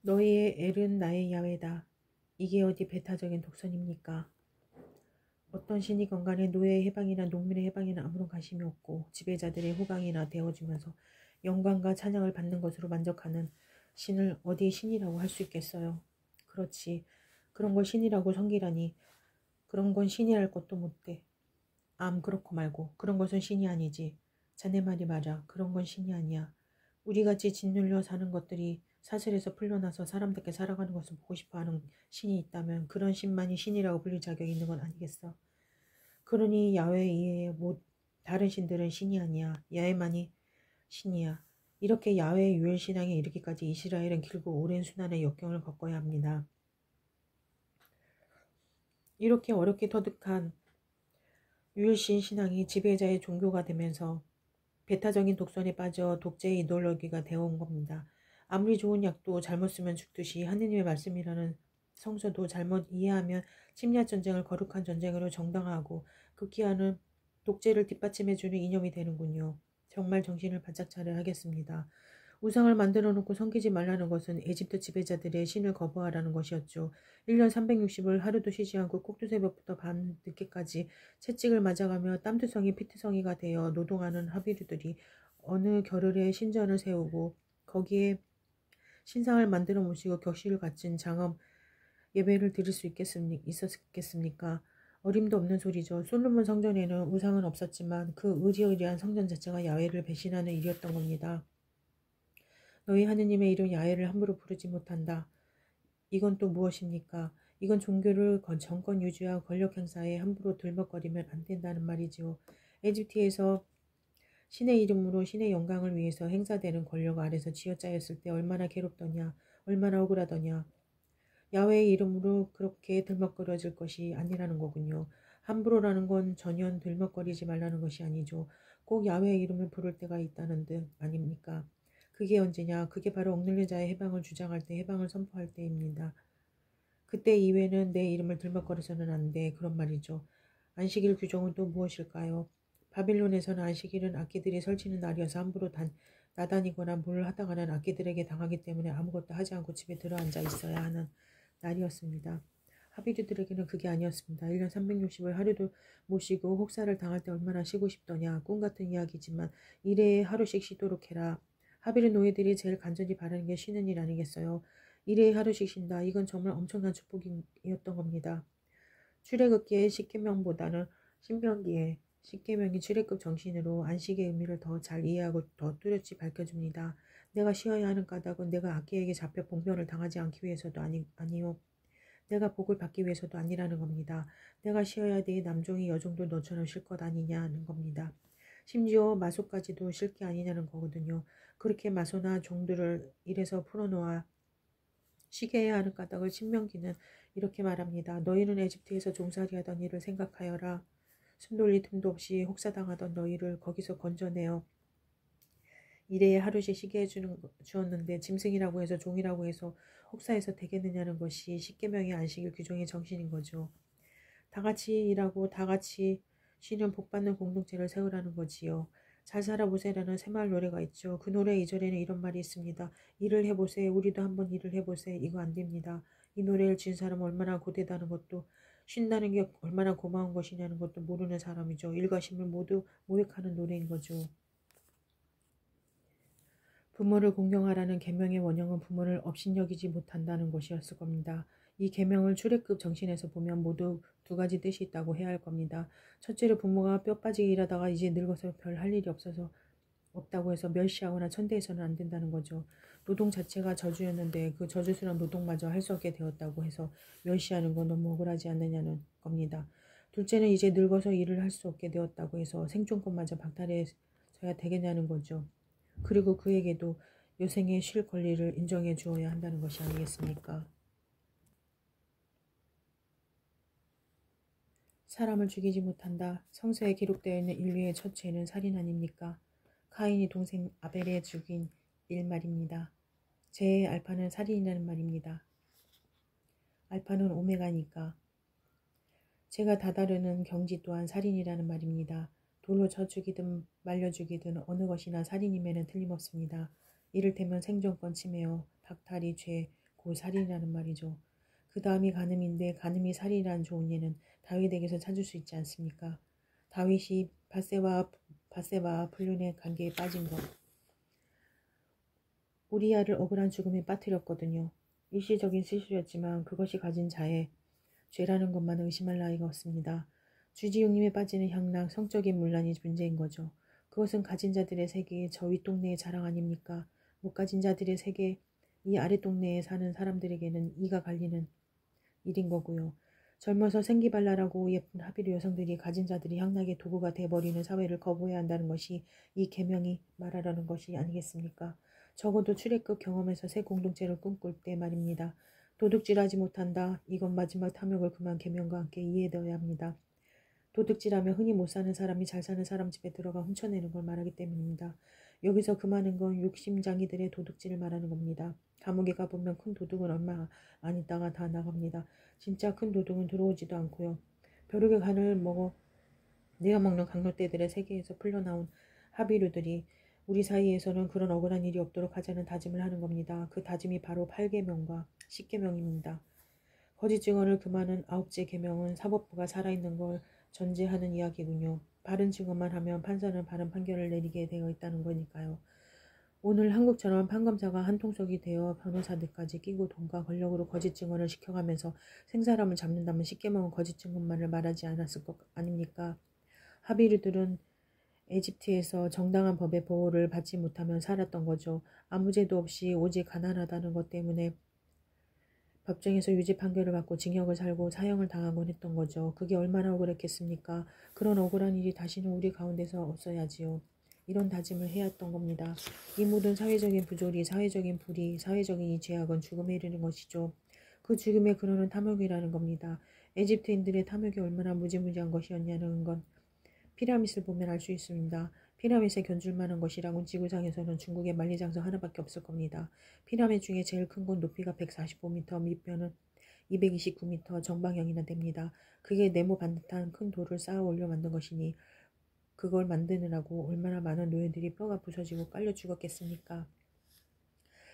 너희의 엘은 나의 야외다. 이게 어디 배타적인 독선입니까? 어떤 신이건 간에 노예의 해방이나 농민의 해방에는 아무런 관심이 없고 지배자들의 호강이나 되어주면서 영광과 찬양을 받는 것으로 만족하는 신을 어디 신이라고 할 수 있겠어요? 그렇지. 그런 걸 신이라고 섬기라니. 그런 건 신이랄 것도 못돼. 그렇고 말고. 그런 것은 신이 아니지. 자네 말이 맞아. 그런 건 신이 아니야. 우리같이 짓눌려 사는 것들이 사슬에서 풀려나서 사람답게 살아가는 것을 보고 싶어하는 신이 있다면 그런 신만이 신이라고 불릴 자격이 있는 건 아니겠어. 그러니 야훼 이외의 다른 신들은 신이 아니야. 야훼만이 신이야. 이렇게 야훼의 유일신앙에 이르기까지 이스라엘은 길고 오랜 수난의 역경을 겪어야 합니다. 이렇게 어렵게 터득한 유일신 신앙이 지배자의 종교가 되면서 배타적인 독선에 빠져 독재의 이데올로기가 되어온 겁니다. 아무리 좋은 약도 잘못 쓰면 죽듯이 하느님의 말씀이라는 성서도 잘못 이해하면 침략 전쟁을 거룩한 전쟁으로 정당화하고 극기하는 독재를 뒷받침해주는 이념이 되는군요. 정말 정신을 바짝 차려야 하겠습니다. 우상을 만들어 놓고 섬기지 말라는 것은 에집트 지배자들의 신을 거부하라는 것이었죠. 1년 360을 하루도 쉬지 않고 꼭두새벽부터 밤 늦게까지 채찍을 맞아가며 땀투성이 피투성이가 되어 노동하는 하비르들이 어느 겨를에 신전을 세우고 거기에 신상을 만들어 모시고 격식을 갖춘 장엄 예배를 드릴 수 있었겠습니까? 어림도 없는 소리죠. 솔로몬 성전에는 우상은 없었지만 그 의리의리한 성전 자체가 야훼를 배신하는 일이었던 겁니다. 너희 하느님의 이름 야훼를 함부로 부르지 못한다. 이건 또 무엇입니까? 이건 종교를 정권 유지와 권력 행사에 함부로 들먹거리면 안 된다는 말이지요. 에집트에서 신의 이름으로 신의 영광을 위해서 행사되는 권력 아래서 쥐어짜였을 때 얼마나 괴롭더냐, 얼마나 억울하더냐. 야훼의 이름으로 그렇게 들먹거려질 것이 아니라는 거군요. 함부로라는 건 전혀 들먹거리지 말라는 것이 아니죠. 꼭 야훼의 이름을 부를 때가 있다는 듯 아닙니까? 그게 언제냐? 그게 바로 억눌린 자의 해방을 주장할 때, 해방을 선포할 때입니다. 그때 이외에는 내 이름을 들먹거려서는 안 돼. 그런 말이죠. 안식일 규정은 또 무엇일까요? 바빌론에서는 안식일은 악기들이 설치는 날이어서 함부로 나다니거나 뭘 하다가는 악기들에게 당하기 때문에 아무것도 하지 않고 집에 들어앉아 있어야 하는 날이었습니다. 하비르들에게는 그게 아니었습니다. 1년 360을 하루도 못 쉬고 혹사를 당할 때 얼마나 쉬고 싶더냐. 꿈 같은 이야기지만 일회에 하루씩 쉬도록 해라. 하비르 노예들이 제일 간절히 바라는 게 쉬는 일 아니겠어요. 일회에 하루씩 쉰다. 이건 정말 엄청난 축복이었던 겁니다. 출애굽기의 십계명보다는 신명기의 십계명이 출애굽 정신으로 안식의 의미를 더 잘 이해하고 더 뚜렷이 밝혀줍니다. 내가 쉬어야 하는 까닭은 내가 악기에게 잡혀 봉변을 당하지 않기 위해서도 아니요. 내가 복을 받기 위해서도 아니라는 겁니다. 내가 쉬어야 내 남종이 여종도 너처럼 쉴 것 아니냐는 겁니다. 심지어 마소까지도 쉴 게 아니냐는 거거든요. 그렇게 마소나 종들을 일에서 풀어놓아 쉬게 해야 하는 까닭을 신명기는 이렇게 말합니다. 너희는 에집트에서 종살이하던 일을 생각하여라. 숨 돌릴 틈도 없이 혹사당하던 너희를 거기서 건져내어 일회에 하루씩 쉬게 주었는데 짐승이라고 해서 종이라고 해서 혹사해서 되겠느냐는 것이 십계명의 안식일 규정의 정신인 거죠. 다 같이 일하고 다 같이 쉬는 복받는 공동체를 세우라는 거지요. 잘 살아보세라는 새마을 노래가 있죠. 그 노래 2절에는 이런 말이 있습니다. 일을 해보세. 우리도 한번 일을 해보세. 이거 안 됩니다. 이 노래를 지은 사람은 얼마나 고되다는 것도 쉰다는 게 얼마나 고마운 것이냐는 것도 모르는 사람이죠. 일과 쉼을 모두 모욕하는 노래인 거죠. 부모를 공경하라는 계명의 원형은 부모를 업신여기지 못한다는 것이었을 겁니다. 이 계명을 출애굽 정신에서 보면 모두 두 가지 뜻이 있다고 해야 할 겁니다. 첫째로 부모가 뼈 빠지게 일하다가 이제 늙어서 별 할 일이 없다고 해서 멸시하거나 천대해서는 안 된다는 거죠. 노동 자체가 저주였는데 그 저주스러운 노동마저 할 수 없게 되었다고 해서 멸시하는 건 너무 억울하지 않느냐는 겁니다. 둘째는 이제 늙어서 일을 할 수 없게 되었다고 해서 생존권마저 박탈해서야 되겠냐는 거죠. 그리고 그에게도 여생에 쉴 권리를 인정해 주어야 한다는 것이 아니겠습니까? 사람을 죽이지 못한다. 성서에 기록되어 있는 인류의 첫 죄는 살인 아닙니까? 카인이 동생 아벨에 죽인 일 말입니다. 죄의 알파는 살인이라는 말입니다. 알파는 오메가니까. 죄가 다다르는 경지 또한 살인이라는 말입니다. 돌로 쳐 죽이든 말려 죽이든 어느 것이나 살인임에는 틀림없습니다. 이를테면 생존권 침해요. 박탈이 죄, 곧 살인이라는 말이죠. 그 다음이 간음인데 간음이 살인이라는 좋은 예는 다윗에게서 찾을 수 있지 않습니까? 다윗이 밧세바와 불륜의 관계에 빠진 것. 우리야를 억울한 죽음에 빠뜨렸거든요. 일시적인 실수였지만 그것이 가진 자의 죄라는 것만 의심할 나위가 없습니다. 주지용님에 빠지는 향락, 성적인 문란이 문제인 거죠. 그것은 가진 자들의 세계, 저 윗동네의 자랑 아닙니까? 못 가진 자들의 세계, 이 아랫동네에 사는 사람들에게는 이가 갈리는 일인 거고요. 젊어서 생기발랄하고 예쁜 하비르 여성들이 가진 자들이 향락의 도구가 돼버리는 사회를 거부해야 한다는 것이 이 계명이 말하라는 것이 아니겠습니까? 적어도 출애굽 경험에서 새 공동체를 꿈꿀 때 말입니다. 도둑질하지 못한다. 이건 마지막 탐욕을 금한 계명과 함께 이해되어야 합니다. 도둑질하며 흔히 못 사는 사람이 잘 사는 사람 집에 들어가 훔쳐내는 걸 말하기 때문입니다. 여기서 금하는 건 욕심장이들의 도둑질을 말하는 겁니다. 감옥에 가보면 큰 도둑은 얼마 안 있다가 다 나갑니다. 진짜 큰 도둑은 들어오지도 않고요. 벼룩의 간을 먹어 내가 먹는 강로떼들의 세계에서 풀려나온 하비류들이 우리 사이에서는 그런 억울한 일이 없도록 하자는 다짐을 하는 겁니다. 그 다짐이 바로 8계명과 10계명입니다. 거짓 증언을 금하는 9째 계명은 사법부가 살아있는 걸 전제하는 이야기군요. 바른 증언만 하면 판사는 바른 판결을 내리게 되어 있다는 거니까요. 오늘 한국처럼 판검사가 한통속이 되어 변호사들까지 끼고 돈과 권력으로 거짓 증언을 시켜가면서 생사람을 잡는다면 10계명은 거짓 증언만을 말하지 않았을 것 아닙니까? 하비르들은 에집트에서 정당한 법의 보호를 받지 못하면 살았던 거죠. 아무 죄도 없이 오직 가난하다는 것 때문에 법정에서 유죄 판결을 받고 징역을 살고 사형을 당하곤 했던 거죠. 그게 얼마나 억울했겠습니까? 그런 억울한 일이 다시는 우리 가운데서 없어야지요. 이런 다짐을 해야 했던 겁니다. 이 모든 사회적인 부조리, 사회적인 불의, 사회적인 이 죄악은 죽음에 이르는 것이죠. 그 죽음의 근원은 탐욕이라는 겁니다. 에집트인들의 탐욕이 얼마나 무지무지한 것이었냐는 건 피라밋을 보면 알 수 있습니다. 피라밋에 견줄 만한 것이라곤 지구상에서는 중국의 만리장성 하나밖에 없을 겁니다. 피라밋 중에 제일 큰 건 높이가 145m, 밑변은 229m 정방향이나 됩니다. 그게 네모 반듯한 큰 돌을 쌓아 올려 만든 것이니 그걸 만드느라고 얼마나 많은 노예들이 뼈가 부서지고 깔려 죽었겠습니까?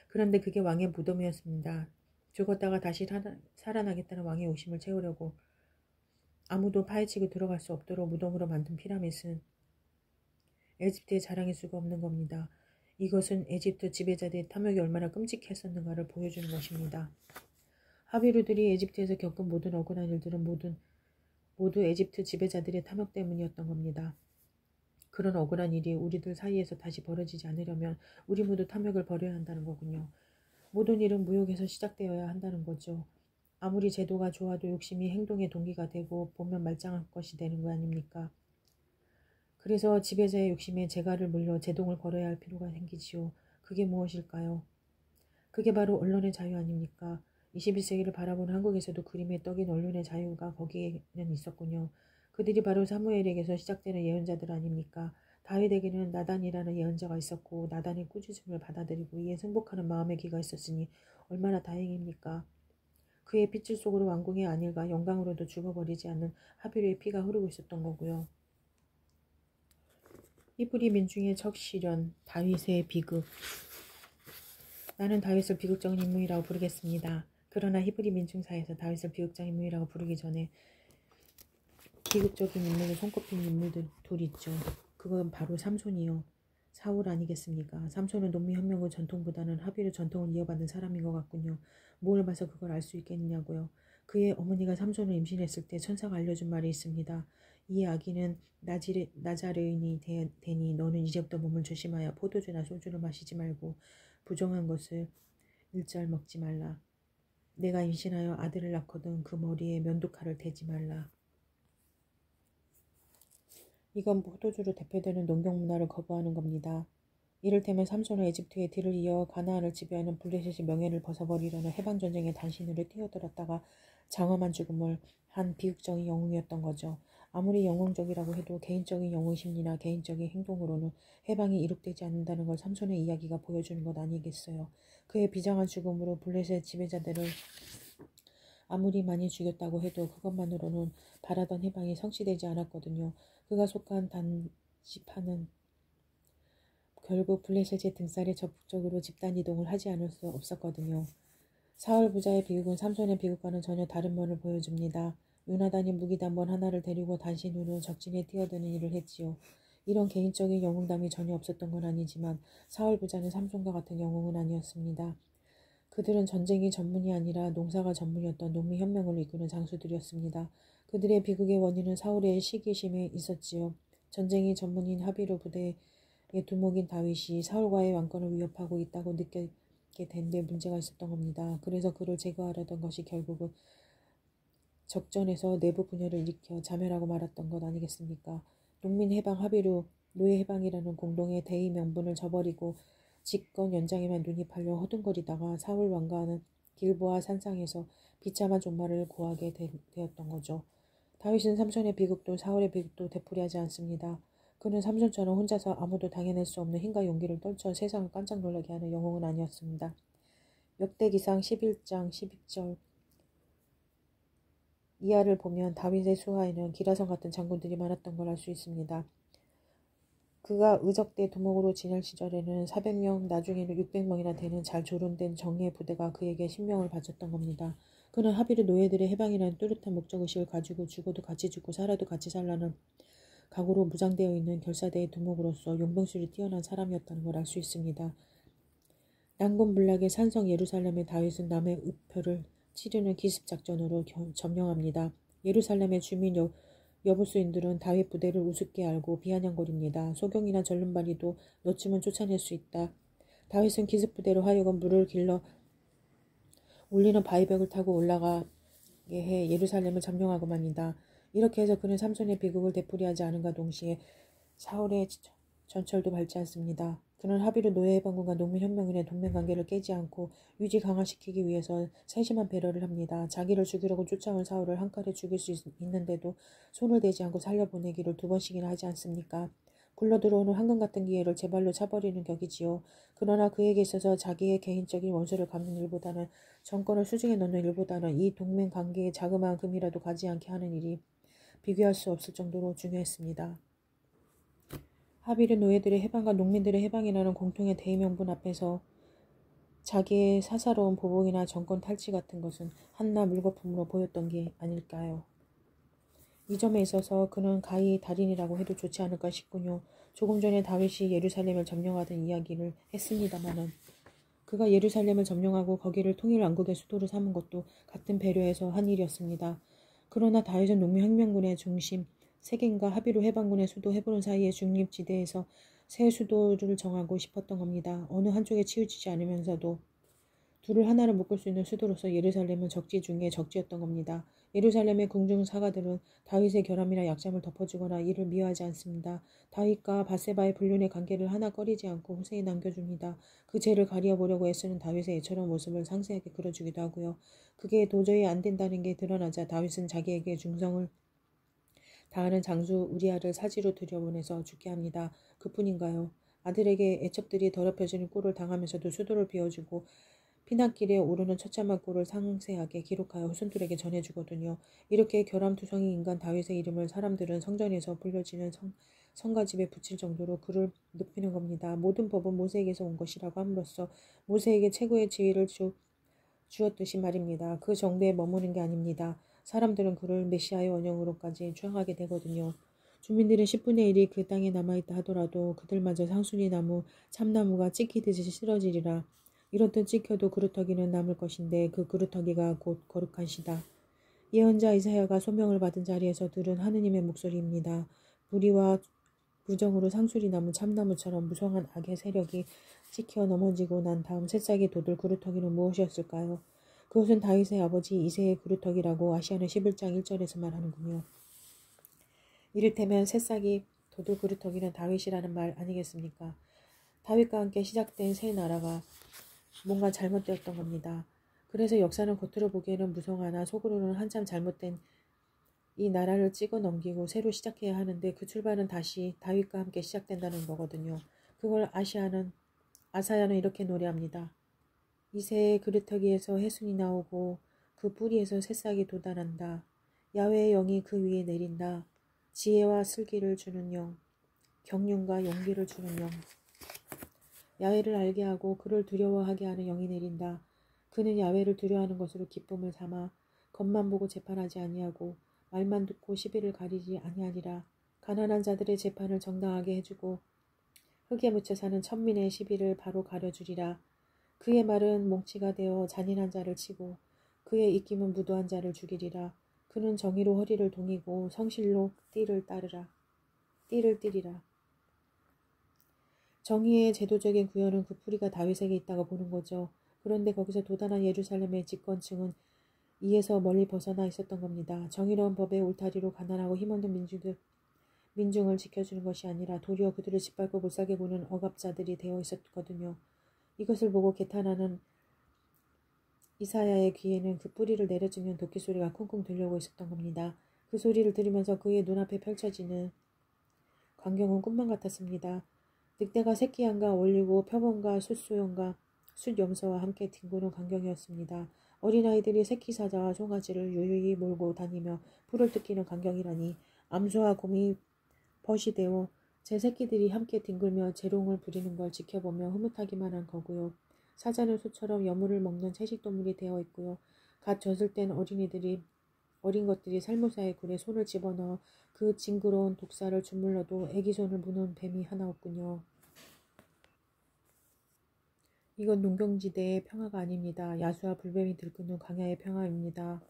그런데 그게 왕의 무덤이었습니다. 죽었다가 다시 살아나겠다는 왕의 욕심을 채우려고 아무도 파헤치고 들어갈 수 없도록 무덤으로 만든 피라밋은 에집트의 자랑일 수가 없는 겁니다. 이것은 에집트 지배자들의 탐욕이 얼마나 끔찍했었는가를 보여주는 것입니다. 하비루들이 에집트에서 겪은 모든 억울한 일들은 모두 에집트 지배자들의 탐욕 때문이었던 겁니다. 그런 억울한 일이 우리들 사이에서 다시 벌어지지 않으려면 우리 모두 탐욕을 버려야 한다는 거군요. 모든 일은 무욕에서 시작되어야 한다는 거죠. 아무리 제도가 좋아도 욕심이 행동의 동기가 되고 보면 말짱한 것이 되는 거 아닙니까? 그래서 지배자의 욕심에 재갈을 물려 제동을 걸어야 할 필요가 생기지요. 그게 무엇일까요? 그게 바로 언론의 자유 아닙니까? 21세기를 바라보는 한국에서도 그림의 떡인 언론의 자유가 거기에는 있었군요. 그들이 바로 사무엘에게서 시작되는 예언자들 아닙니까? 다윗에게는 나단이라는 예언자가 있었고 나단의 꾸짖음을 받아들이고 이에 승복하는 마음의 기가 있었으니 얼마나 다행입니까? 그의 핏줄 속으로 왕궁의 안일과 영광으로도 죽어버리지 않는 하비르의 피가 흐르고 있었던 거고요. 히브리 민중의 첫 시련, 다윗의 비극. 나는 다윗을 비극적인 인물이라고 부르겠습니다. 그러나 히브리 민중사에서 다윗을 비극적인 인물이라고 부르기 전에 비극적인 인물로 손꼽히는 인물들 둘 있죠. 그건 바로 삼손이요. 사울 아니겠습니까? 삼손은 농민혁명의 전통보다는 하비르 전통을 이어받은 사람인 것 같군요. 뭘 봐서 그걸 알 수 있겠느냐고요. 그의 어머니가 삼손을 임신했을 때 천사가 알려준 말이 있습니다. 이 아기는 나자레인이 되니 너는 이제부터 몸을 조심하여 포도주나 소주를 마시지 말고 부정한 것을 일절 먹지 말라. 내가 임신하여 아들을 낳거든 그 머리에 면도칼을 대지 말라. 이건 포도주로 대표되는 농경 문화를 거부하는 겁니다. 이를테면 삼손은 에집트의 뒤를 이어 가나안을 지배하는 블레셋의 명예를 벗어버리려는 해방전쟁의 단신으로 뛰어들었다가 장엄한 죽음을 한 비극적인 영웅이었던 거죠. 아무리 영웅적이라고 해도 개인적인 영웅 심리나 개인적인 행동으로는 해방이 이룩되지 않는다는 걸 삼손의 이야기가 보여주는 것 아니겠어요. 그의 비장한 죽음으로 블레셋 지배자들을 아무리 많이 죽였다고 해도 그것만으로는 바라던 해방이 성취되지 않았거든요. 그가 속한 단지파는 결국 블레셋의 등살에 적극적으로 집단 이동을 하지 않을 수 없었거든요. 사울 부자의 비극은 삼손의 비극과는 전혀 다른 면을 보여줍니다. 요나단이 무기단번 하나를 데리고 단신으로 적진에 뛰어드는 일을 했지요. 이런 개인적인 영웅담이 전혀 없었던 건 아니지만 사울 부자는 삼손과 같은 영웅은 아니었습니다. 그들은 전쟁이 전문이 아니라 농사가 전문이었던 농민혁명을 이끄는 장수들이었습니다. 그들의 비극의 원인은 사울의 시기심에 있었지요. 전쟁이 전문인 하비르 부대의 두목인 다윗이 사울과의 왕권을 위협하고 있다고 느끼게 된 데 문제가 있었던 겁니다. 그래서 그를 제거하려던 것이 결국은 적전에서 내부 분열을 일으켜 자멸하고 말았던 것 아니겠습니까? 농민해방 하비르 노예해방이라는 공동의 대의 명분을 저버리고 집권 연장에만 눈이 팔려 허둥거리다가 사울 왕가는 길보아 산상에서 비참한 종말을 고하게 되었던 거죠. 다윗은 삼손의 비극도 사울의 비극도 되풀이하지 않습니다. 그는 삼손처럼 혼자서 아무도 당해낼 수 없는 힘과 용기를 떨쳐 세상을 깜짝 놀라게 하는 영웅은 아니었습니다. 역대기상 11장 12절 이하를 보면 다윗의 수하에는 기라성 같은 장군들이 많았던 걸 알 수 있습니다. 그가 의적대 두목으로 지낼 시절에는 400명, 나중에는 600명이나 되는 잘 조련된 정예 부대가 그에게 신명을 바쳤던 겁니다. 그는 하비르 노예들의 해방이라는 뚜렷한 목적의식을 가지고 죽어도 같이 죽고 살아도 같이 살라는 각오로 무장되어 있는 결사대의 두목으로서 용병술이 뛰어난 사람이었다는 걸 알 수 있습니다. 난곤불락의 산성 예루살렘의 다윗은 남의 우표를 치르는 기습작전으로 점령합니다. 예루살렘의 주민 여부수인들은 다윗 부대를 우습게 알고 비아냥거립니다. 소경이나 절름발이도 너쯤은 쫓아낼 수 있다. 다윗은 기습부대로 하여금 물을 길러 울리는 바위벽을 타고 올라가게 해 예루살렘을 점령하고만이다. 이렇게 해서 그는 삼손의 비극을 되풀이하지 않은가 동시에 사울의 전철도 밟지 않습니다. 그는 하비르 노예해방군과 농민혁명인의 동맹관계를 깨지 않고 유지 강화시키기 위해서 세심한 배려를 합니다. 자기를 죽이려고 쫓아온 사울을 한 칼에 죽일 수 있는데도 손을 대지 않고 살려보내기를 2번씩이나 하지 않습니까? 굴러들어오는 황금 같은 기회를 제 발로 차버리는 격이지요. 그러나 그에게 있어서 자기의 개인적인 원수를 갚는 일보다는 정권을 수중에 넣는 일보다는 이 동맹관계에 자그마한 금이라도 가지 않게 하는 일이 비교할 수 없을 정도로 중요했습니다. 하비르 노예들의 해방과 농민들의 해방이라는 공통의 대의명분 앞에서 자기의 사사로운 보복이나 정권 탈취 같은 것은 한낱 물거품으로 보였던 게 아닐까요? 이 점에 있어서 그는 가히 달인이라고 해도 좋지 않을까 싶군요. 조금 전에 다윗이 예루살렘을 점령하던 이야기를 했습니다마는 그가 예루살렘을 점령하고 거기를 통일왕국의 수도로 삼은 것도 같은 배려에서 한 일이었습니다. 그러나 다윗은 농민혁명군의 중심 세겜과 하비루 해방군의 수도 헤브론 사이의 중립지대에서 새 수도를 정하고 싶었던 겁니다. 어느 한쪽에 치우치지 않으면서도 둘을 하나로 묶을 수 있는 수도로서 예루살렘은 적지 중에 적지였던 겁니다. 예루살렘의 궁중 사가들은 다윗의 결함이나 약점을 덮어주거나 이를 미워하지 않습니다. 다윗과 바세바의 불륜의 관계를 하나 꺼리지 않고 후세에 남겨줍니다. 그 죄를 가리어보려고 애쓰는 다윗의 애처로운 모습을 상세하게 그려주기도 하고요. 그게 도저히 안 된다는 게 드러나자 다윗은 자기에게 중성을 다하는 장수 우리아를 사지로 들여보내서 죽게 합니다. 그뿐인가요? 아들에게 애첩들이 더럽혀지는 꼴을 당하면서도 수도를 비워주고 피난길에 오르는 처참한 꼴을 상세하게 기록하여 후손들에게 전해주거든요. 이렇게 결함투성이 인간 다윗의 이름을 사람들은 성전에서 불려지는 성가집에 붙일 정도로 그를 높이는 겁니다. 모든 법은 모세에게서 온 것이라고 함으로써 모세에게 최고의 지위를 주었듯이 말입니다. 그 정도에 머무는 게 아닙니다. 사람들은 그를 메시아의 원형으로까지 추앙하게 되거든요. 주민들의 10분의 1이 그 땅에 남아있다 하더라도 그들마저 상순이 나무, 참나무가 찍히듯이 쓰러지리라. 이렇듯 찍혀도 그루터기는 남을 것인데 그 그루터기가 곧 거룩한 시다. 예언자 이사야가 소명을 받은 자리에서 들은 하느님의 목소리입니다. 불의와 부정으로 상술이 남은 참나무처럼 무성한 악의 세력이 찍혀 넘어지고 난 다음 새싹이 돋을 그루터기는 무엇이었을까요? 그것은 다윗의 아버지 이새의 그루터기라고 아시아는 11장 1절에서 말하는군요. 이를테면 새싹이 돋을 그루터기는 다윗이라는 말 아니겠습니까? 다윗과 함께 시작된 새 나라가 뭔가 잘못되었던 겁니다. 그래서 역사는 겉으로 보기에는 무성하나 속으로는 한참 잘못된 이 나라를 찍어 넘기고 새로 시작해야 하는데 그 출발은 다시 다윗과 함께 시작된다는 거거든요. 그걸 아사야는 이렇게 노래합니다. 이새의 그루터기에서 해순이 나오고 그 뿌리에서 새싹이 돋아난다. 야훼의 영이 그 위에 내린다. 지혜와 슬기를 주는 영, 경륜과 용기를 주는 영. 야훼를 알게 하고 그를 두려워하게 하는 영이 내린다. 그는 야훼를 두려워하는 것으로 기쁨을 삼아 겉만 보고 재판하지 아니하고 말만 듣고 시비를 가리지 아니하니라. 가난한 자들의 재판을 정당하게 해주고 흙에 묻혀 사는 천민의 시비를 바로 가려주리라. 그의 말은 몽치가 되어 잔인한 자를 치고 그의 입김은 무도한 자를 죽이리라. 그는 정의로 허리를 동이고 성실로 띠를 띠리라. 정의의 제도적인 구현은 그 뿌리가 다윗에게 있다고 보는 거죠. 그런데 거기서 도단한 예루살렘의 집권층은 이에서 멀리 벗어나 있었던 겁니다. 정의로운 법의 울타리로 가난하고 힘없는 민중을 지켜주는 것이 아니라 도리어 그들을 짓밟고 못살게 구는 억압자들이 되어 있었거든요. 이것을 보고 개탄하는 이사야의 귀에는 그 뿌리를 내려주면 도끼 소리가 쿵쿵 들려오고 있었던 겁니다. 그 소리를 들으면서 그의 눈앞에 펼쳐지는 광경은 꿈만 같았습니다. 늑대가 새끼양과 올리고 표범과 숫소용과 숫염소와 함께 뒹구는 광경이었습니다. 어린아이들이 새끼 사자와 송아지를 유유히 몰고 다니며 풀을 뜯기는 광경이라니 암소와 곰이 벗이 되어 제 새끼들이 함께 뒹굴며 재롱을 부리는 걸 지켜보며 흐뭇하기만 한 거고요. 사자는 소처럼 여물을 먹는 채식동물이 되어 있고요. 갓 젖을 땐 어린 것들이 살모사의 굴에 손을 집어넣어 그 징그러운 독사를 주물러도 애기 손을 무는 뱀이 하나 없군요. 이건 농경지대의 평화가 아닙니다. 야수와 불뱀이 들끓는 광야의 평화입니다.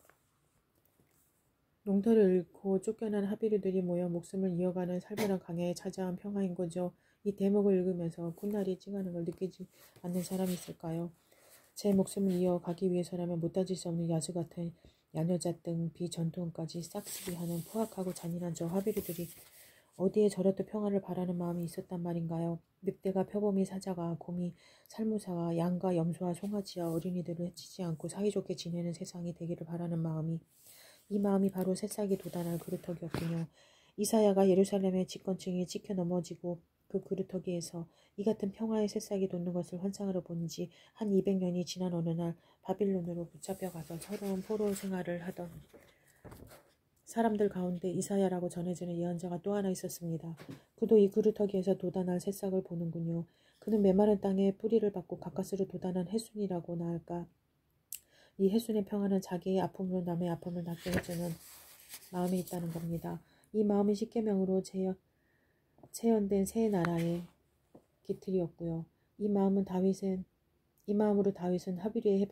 농터를 잃고 쫓겨난 하비르들이 모여 목숨을 이어가는 살벌한 광야에 찾아온 평화인 거죠. 이 대목을 읽으면서 콧날이 찡하는 걸 느끼지 않는 사람이 있을까요? 제 목숨을 이어가기 위해서라면 못다질 수 없는 야수 같은 야녀자 등 비전투원까지 싹쓸이하는 포악하고 잔인한 저 하비르들이 어디에 저렇듯 평화를 바라는 마음이 있었단 말인가요? 늑대가 표범이 사자가 곰이 살모사와 양과 염소와 송아지와 어린이들을 해치지 않고 사이좋게 지내는 세상이 되기를 바라는 마음이 이 마음이 바로 새싹이 돋아날 그루터기였군요. 이사야가 예루살렘의 집권층이 찍혀 넘어지고 그 그루터기에서 이 같은 평화의 새싹이 돋는 것을 환상으로 본 지 한 200년이 지난 어느 날 바빌론으로 붙잡혀가서 서러운 포로 생활을 하던 사람들 가운데 이사야라고 전해지는 예언자가 또 하나 있었습니다. 그도 이 그루터기에서 돋아날 새싹을 보는군요. 그는 메마른 땅에 뿌리를 받고 가까스로 돋아난 해순이라고나 할까. 이 해순의 평화는 자기의 아픔으로 남의 아픔을 낫게 해주는 마음이 있다는 겁니다. 이 마음은 십계명으로 체현된 새 나라의 기틀이었고요. 이 마음으로 다윗은 하비리의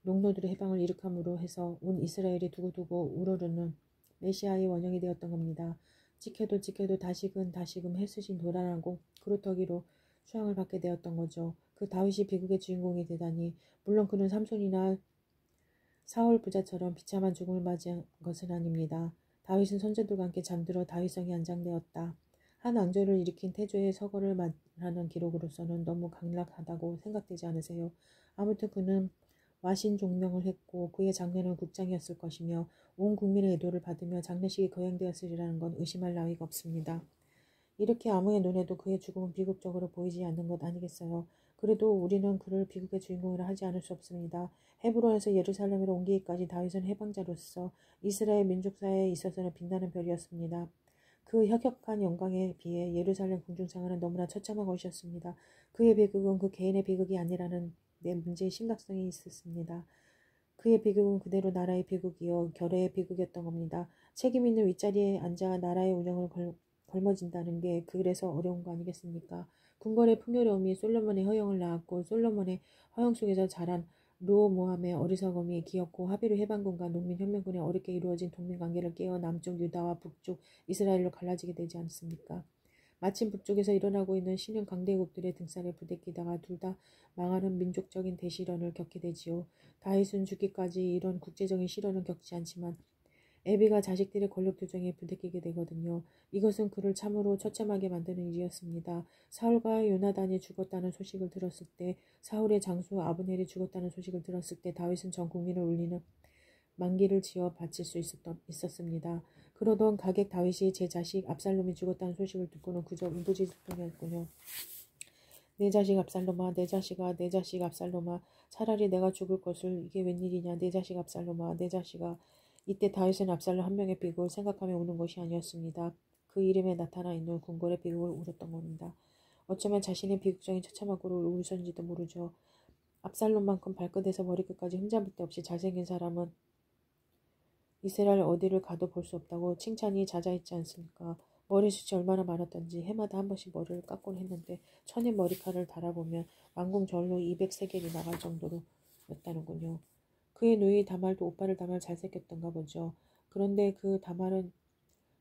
농노들의 해방을 일으킴으로 해서 온 이스라엘이 두고두고 우러르는 메시아의 원형이 되었던 겁니다. 지켜도 다시금 햇수신 도란하고 그루터기로 수양을 받게 되었던 거죠. 그 다윗이 비극의 주인공이 되다니 물론 그는 삼손이나 사울 부자처럼 비참한 죽음을 맞이한 것은 아닙니다. 다윗은 선조들과 함께 잠들어 다윗성이 안장되었다. 한 왕조를 일으킨 태조의 서거를 말하는 기록으로서는 너무 강력하다고 생각되지 않으세요? 아무튼 그는 와신종명을 했고 그의 장례는 국장이었을 것이며 온 국민의 애도를 받으며 장례식이 거행되었으리라는 건 의심할 나위가 없습니다. 이렇게 아무의 눈에도 그의 죽음은 비극적으로 보이지 않는 것 아니겠어요? 그래도 우리는 그를 비극의 주인공이라 하지 않을 수 없습니다. 헤브론에서 예루살렘으로 옮기기까지 다윗은 해방자로서 이스라엘 민족사에 있어서는 빛나는 별이었습니다. 그 혁혁한 영광에 비해 예루살렘 궁중생활은 너무나 처참한 것이었습니다. 그의 비극은 그 개인의 비극이 아니라는 내 문제의 심각성이 있었습니다. 그의 비극은 그대로 나라의 비극이요 결의의 비극이었던 겁니다. 책임 있는 윗자리에 앉아 나라의 운영을 걸머진다는 게 그래서 어려운 거 아니겠습니까? 궁궐의 풍요로움이 솔로몬의 허영을 낳았고 솔로몬의 허영 속에서 자란 르호보암의 어리석음이 기었고 하비르 해방군과 농민혁명군의 어렵게 이루어진 동맹관계를 깨어 남쪽 유다와 북쪽 이스라엘로 갈라지게 되지 않습니까? 마침 북쪽에서 일어나고 있는 신흥 강대국들의 등살에 부대끼다가 둘 다 망하는 민족적인 대실현을 겪게 되지요. 다윗은 죽기까지 이런 국제적인 실현은 겪지 않지만 애비가 자식들의 권력 투쟁에 부대끼게 되거든요. 이것은 그를 참으로 처참하게 만드는 일이었습니다. 사울과 요나단이 죽었다는 소식을 들었을 때, 사울의 장수 아브넬이 죽었다는 소식을 들었을 때 다윗은 전 국민을 울리는 만기를 지어 바칠 수 있었습니다. 그러던 가객 다윗이 제 자식 압살롬이 죽었다는 소식을 듣고는 그저 울부짖을뿐이었군요. 내 자식 압살롬아, 내 자식아, 내 자식 압살롬아, 차라리 내가 죽을 것을 이게 웬일이냐, 내 자식 압살롬아, 내 자식아. 이때 다윗은 압살롬 한 명의 비극을 생각하며 우는 것이 아니었습니다. 그 이름에 나타나 있는 궁궐의 비극을 울었던 겁니다. 어쩌면 자신의 비극적인 처참한 꼴을 울으셨는지도 모르죠. 압살롬만큼 발끝에서 머리끝까지 흠잡을 데 없이 잘생긴 사람은 이스라엘 어디를 가도 볼 수 없다고 칭찬이 잦아있지 않습니까? 머리숱이 얼마나 많았던지 해마다 한 번씩 머리를 깎곤 했는데 천의 머리카락을 달아보면 왕궁 절로 200세겔이 나갈 정도로 였다는군요. 그의 누이 다말도 오빠를 다말 잘생겼던가 보죠. 그런데 그 다말은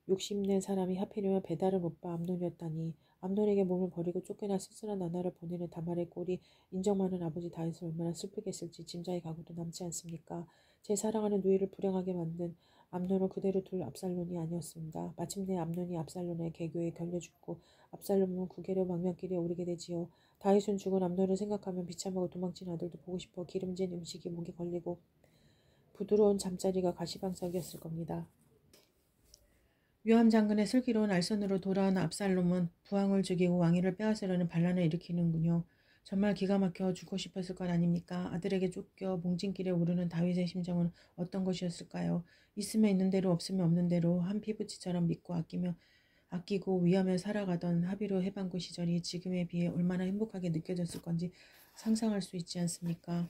욕심낸 사람이 하필이면 배다른 오빠 암논이었다니. 암논에게 몸을 버리고 쫓겨나 쓸쓸한 나날을 보내는 다말의 꼴이 인정 많은 아버지 다윗을 얼마나 슬프게 했을지 짐작의 가구도 남지 않습니까? 제 사랑하는 누이를 불행하게 만든 암논을 그대로 둘 압살롬이 아니었습니다. 마침내 암논이 압살롬의 계교에 걸려 죽고 압살롬은 구계로 망명길에 오르게 되지요. 다윗은 죽은 암논을 생각하면 비참하고 도망친 아들도 보고 싶어 기름진 음식이 목에 걸리고 부드러운 잠자리가 가시방석이었을 겁니다. 요압 장군의 슬기로운 알선으로 돌아온 압살롬은 부왕을 죽이고 왕위를 빼앗으려는 반란을 일으키는군요. 정말 기가 막혀 죽고 싶었을 것 아닙니까? 아들에게 쫓겨 몽진길에 오르는 다윗의 심정은 어떤 것이었을까요? 있으면 있는 대로 없으면 없는 대로 한 피부치처럼 믿고 아끼고 위하며 살아가던 하비로 해방군 시절이 지금에 비해 얼마나 행복하게 느껴졌을 건지 상상할 수 있지 않습니까?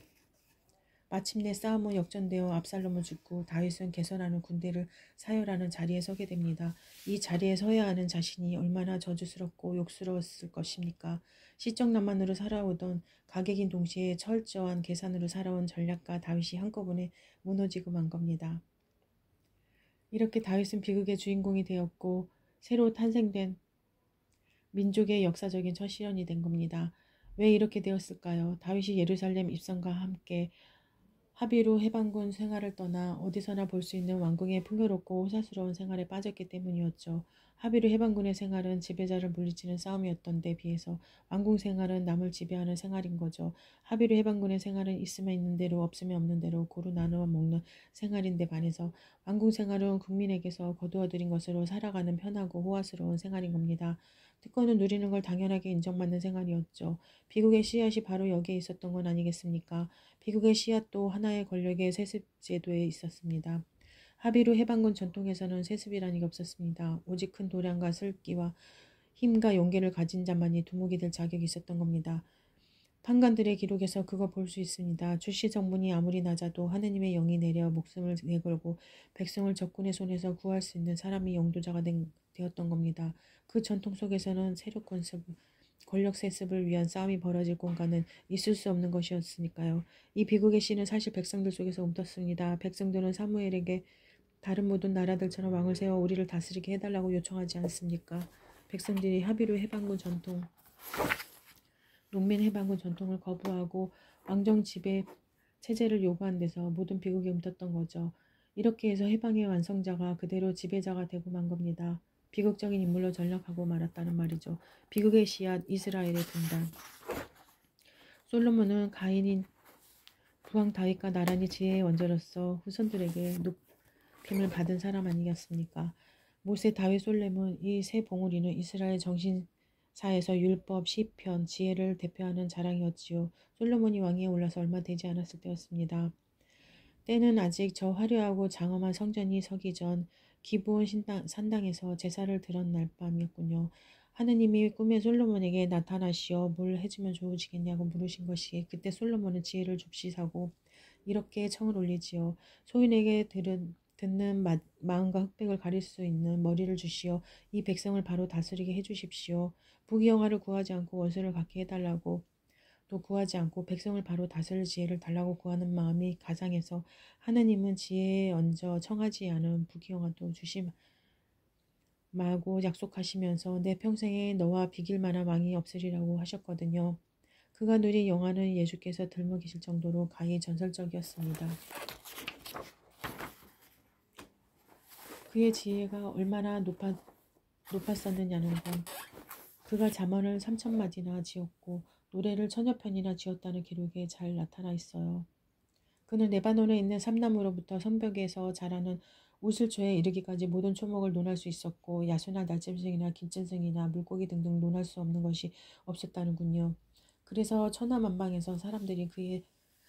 마침내 싸움은 역전되어 압살롬은 죽고 다윗은 개선하는 군대를 사열하는 자리에 서게 됩니다. 이 자리에 서야 하는 자신이 얼마나 저주스럽고 욕스러웠을 것입니까? 시적난만으로 살아오던 가객인 동시에 철저한 계산으로 살아온 전략가 다윗이 한꺼번에 무너지고 만 겁니다. 이렇게 다윗은 비극의 주인공이 되었고 새로 탄생된 민족의 역사적인 첫 실현이 된 겁니다. 왜 이렇게 되었을까요? 다윗이 예루살렘 입성과 함께 하비로 해방군 생활을 떠나 어디서나 볼 수 있는 왕궁의 풍요롭고 호사스러운 생활에 빠졌기 때문이었죠. 하비로 해방군의 생활은 지배자를 물리치는 싸움이었던 데 비해서 왕궁 생활은 남을 지배하는 생활인 거죠. 하비로 해방군의 생활은 있으면 있는 대로 없으면 없는 대로 고루 나누어 먹는 생활인데 반해서 왕궁 생활은 국민에게서 거두어들인 것으로 살아가는 편하고 호화스러운 생활인 겁니다. 특권을 누리는 걸 당연하게 인정받는 생활이었죠. 비극의 씨앗이 바로 여기에 있었던 건 아니겠습니까? 비극의 씨앗도 하나의 권력의 세습 제도에 있었습니다. 하비루 해방군 전통에서는 세습이라는 게 없었습니다. 오직 큰 도량과 슬기와 힘과 용기를 가진 자만이 두목이 될 자격이 있었던 겁니다. 판관들의 기록에서 그거 볼 수 있습니다. 출시 성분이 아무리 낮아도 하느님의 영이 내려 목숨을 내걸고 백성을 적군의 손에서 구할 수 있는 사람이 영도자가 되었던 겁니다. 그 전통 속에서는 세력권 권력 세습을 위한 싸움이 벌어질 공간은 있을 수 없는 것이었으니까요. 이 비극의 씨는 사실 백성들 속에서 움떴습니다. 백성들은 사무엘에게 다른 모든 나라들처럼 왕을 세워 우리를 다스리게 해달라고 요청하지 않습니까? 백성들이 합의로 해방군 전통, 농민 해방군 전통을 거부하고 왕정 지배 체제를 요구한 데서 모든 비극이 움떴던 거죠. 이렇게 해서 해방의 완성자가 그대로 지배자가 되고 만 겁니다. 비극적인 인물로 전락하고 말았다는 말이죠. 비극의 씨앗 이스라엘의 분단. 솔로몬은 가인인 부왕 다윗과 나란히 지혜의 원조로서 후손들에게 높임을 받은 사람 아니겠습니까? 모세, 다윗, 솔레몬 이 세 봉우리는 이스라엘 정신사에서 율법, 시편, 지혜를 대표하는 자랑이었지요. 솔로몬이 왕위에 올라서 얼마 되지 않았을 때였습니다. 때는 아직 저 화려하고 장엄한 성전이 서기 전 기브온 산당에서 제사를 드던 날 밤이었군요. 하느님이 꿈에 솔로몬에게 나타나시어 뭘 해주면 좋으시겠냐고 물으신 것이 그때 솔로몬은 지혜를 줍시사고 이렇게 청을 올리지요. 소인에게 듣는 마음과 흑백을 가릴 수 있는 머리를 주시어 이 백성을 바로 다스리게 해주십시오. 부귀영화를 구하지 않고 원수를 갖게 해달라고 또 구하지 않고 백성을 바로 다스릴 지혜를 달라고 구하는 마음이 가장해서 하느님은 지혜에 얹어 청하지 않은 부귀영화도 주시마고 약속하시면서 내 평생에 너와 비길 만한 왕이 없으리라고 하셨거든요. 그가 누린 영화는 예수께서 들먹이실 정도로 가히 전설적이었습니다. 그의 지혜가 얼마나 높았었느냐는 건 그가 잠언을 3,000마디나 지었고 노래를 1,000여 편이나 지었다는 기록에 잘 나타나 있어요. 그는 레바논에 있는 삼나무로부터 성벽에서 자라는 우슬초에 이르기까지 모든 초목을 논할 수 있었고 야수나 날짐승이나 긴짐승이나 물고기 등등 논할 수 없는 것이 없었다는군요. 그래서 천하만방에서 사람들이 그의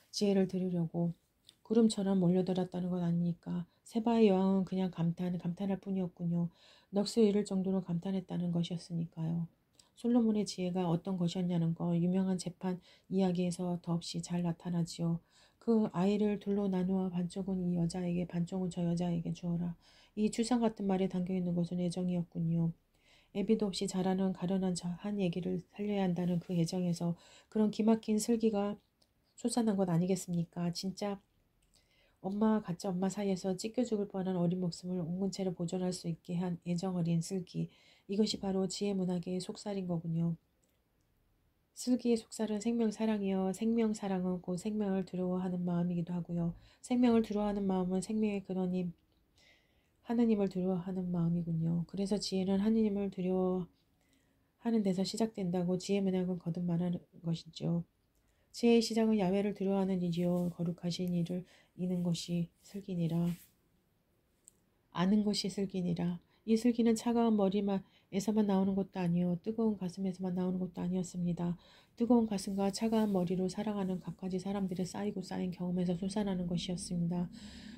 지혜를 들으려고 구름처럼 몰려들었다는 것 아닙니까? 세바의 여왕은 그냥 감탄할 뿐이었군요. 넋을 잃을 정도로 감탄했다는 것이었으니까요. 솔로몬의 지혜가 어떤 것이었냐는 거 유명한 재판 이야기에서 더없이 잘 나타나지요. 그 아이를 둘로 나누어 반쪽은 이 여자에게 반쪽은 저 여자에게 주어라. 이 추상 같은 말에 담겨있는 것은 애정이었군요. 애비도 없이 자라는 가련한 한 얘기를 살려야 한다는 그 애정에서 그런 기막힌 슬기가 솟아난 것 아니겠습니까? 진짜 엄마와 가짜 엄마 사이에서 찢겨 죽을 뻔한 어린 목숨을 옹군 채로 보존할 수 있게 한 애정 어린 슬기. 이것이 바로 지혜 문학의 속살인 거군요. 슬기의 속살은 생명사랑이요. 생명사랑은 곧 생명을 두려워하는 마음이기도 하고요. 생명을 두려워하는 마음은 생명의 근원인 하느님을 두려워하는 마음이군요. 그래서 지혜는 하느님을 두려워하는 데서 시작된다고 지혜 문학은 거듭 말하는 것이죠. 지혜의 시작은 야훼를 두려워하는 이지요. 거룩하신 이를 이는 것이 슬기니라. 아는 것이 슬기니라. 이 슬기는 차가운 머리에서만 나오는 것도 아니요 뜨거운 가슴에서만 나오는 것도 아니었습니다. 뜨거운 가슴과 차가운 머리로 살아가는 갖가지 사람들의 쌓이고 쌓인 경험에서 솟아나는 것이었습니다.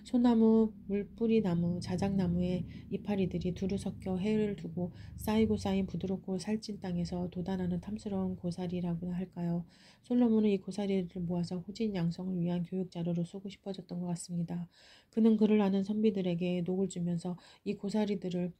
소나무, 물뿌리나무, 자작나무의 이파리들이 두루 섞여 해를 두고 쌓이고 쌓인 부드럽고 살찐 땅에서 돋아나는 탐스러운 고사리라고 할까요? 솔로몬은 이 고사리를 모아서 후진 양성을 위한 교육 자료로 쓰고 싶어졌던 것 같습니다. 그는 그를 아는 선비들에게 녹을 주면서 이 고사리들을